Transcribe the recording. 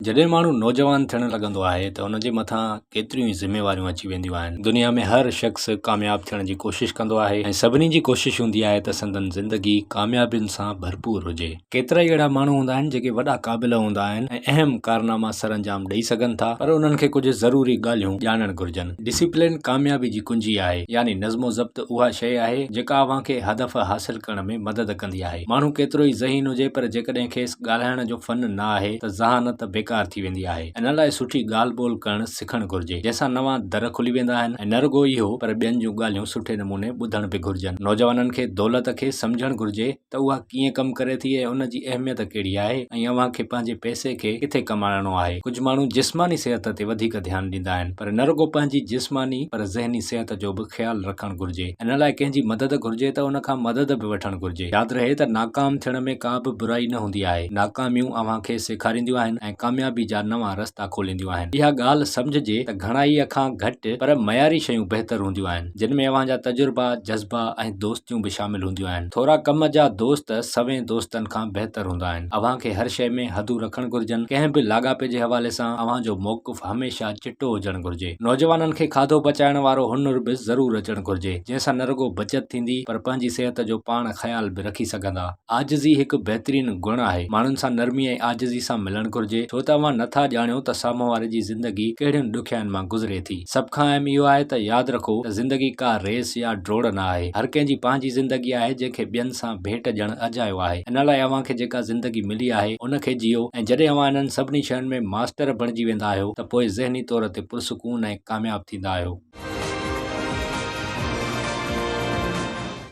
जॾहिं माण्हू नौजवान थियण लॻंदो आहे त हुनजे मथां केतिरियूं ई ज़िम्मेवारियूं अची वेंदियूं आहिनि। दुनिया में हर शख़्स कामयाब थियण जी कोशिश कंदो आहे ऐं सभिनी जी कोशिश हूंदी आहे त संदन ज़िंदगी कामयाबियुनि सां भरपूर हुजे। केतिरा ई अहिड़ा माण्हू हूंदा आहिनि जेके वॾा क़ाबिल हूंदा आहिनि ऐं अहम कारनामा सर अंजाम ॾेई सघनि था, पर उन्हनि खे कुझु ज़रूरी ॻाल्हियूं ॼाणणु घुरिजनि। डिसिप्लिन कामयाबी जी कुंजी आहे, यानी नज़्मो ज़ब्त उहा शइ आहे जेका अव्हां खे हदफ़ हासिल करण में मदद कंदी आहे। माण्हू केतिरो ई ज़हीन हुजे, पर जेकॾहिं खेसि ॻाल्हाइण जो फन न आहे त ज़हानत बेकार थी वेंदी आहे। इन लाइ सुठी ॻाल्हि ॿोल करणु सिखणु घुरिजे, जंहिंसां नवां दर खुली वेंदा आहिनि ऐं न रुॻो इहो पर ॿियनि जूं ॻाल्हियूं सुठे नमूने ॿुधण बि घुरिजनि। नौजवाननि खे दौलत खे सम्झणु घुरिजे त उहा कीअं कमु करे थी ऐं उन जी अहमियत कहिड़ी आहे ऐं अव्हां खे पंहिंजे पैसे खे किथे कमाइणो आहे। कुझु माण्हू जिस्मानी सिहत ते वधीक ध्यानु ॾींदा आहिनि, पर न रुॻो पंहिंजी जिस्मानी पर ज़हनी सिहत जो बि ख़्यालु रखणु घुरिजे। इन लाइ कंहिंजी मदद घुरिजे त उन खां मदद बि वठणु घुरिजे। यादि रहे त नाकाम थियण में का बि बुराई न हूंदी आहे। नाकामियूं अव्हां खे सेखारींदियूं आहिनि ऐं कामयाबी जा नवां रस्ता खोलींदियूं आहिनि। इहा ॻाल्हि सम्झजे त घणाईअ खां घटि पर मयारी शयूं बहितर हूंदियूं आहिनि, जिन में अव्हां जा तजुर्बा, जज़्बा ऐं दोस्तियूं बि शामिल हूंदियूं आहिनि। थोरा कम जा दोस्त सवें दोस्तनि खां बहितर हूंदा आहिनि। अव्हां खे हर शइ में हदूं रखणु घुरिजनि। कंहिं बि लाॻापे जे हवाले सां अव्हां जो मौक़िफ़ हमेशा चिटो हुजणु घुरिजे। नौजवाननि खे खाधो पचाइण वारो हुनुर बि ज़रूरु अचणु घुरिजे, जंहिंसां न रुॻो बचत थींदी पर पंहिंजी सिहत जो पाण ख़्याल बि रखी सघंदा। आजिज़ी हिकु बहितरीनु गुण आहे। माण्हुनि सां नरमी ऐं आजिज़ी सां मिलणु घुरिजे, छो त अव्हां नथा ॼाणियो त साम्हूं वारे जी ज़िंदगी कहिड़ियुनि ॾुखियाईनि मां गुज़रे थी। सभ खां अहम इहो आहे त यादि रखो त ज़िंदगी का रेस या डोड़ न आहे। हर कंहिंजी पंहिंजी ज़िंदगी आहे जंहिंखे ॿियनि सां भेंट ॾियणु अजायो आहे। इन लाइ अव्हां खे जेका ज़िंदगी मिली आहे उन खे जियो, ऐं जॾहिं अव्हां इन्हनि सभिनी शयुनि में मास्टर बणिजी वेंदा आहियो त पोइ ज़हनी तौर ते पुरसुकून ऐं कामयाब थींदा आहियो।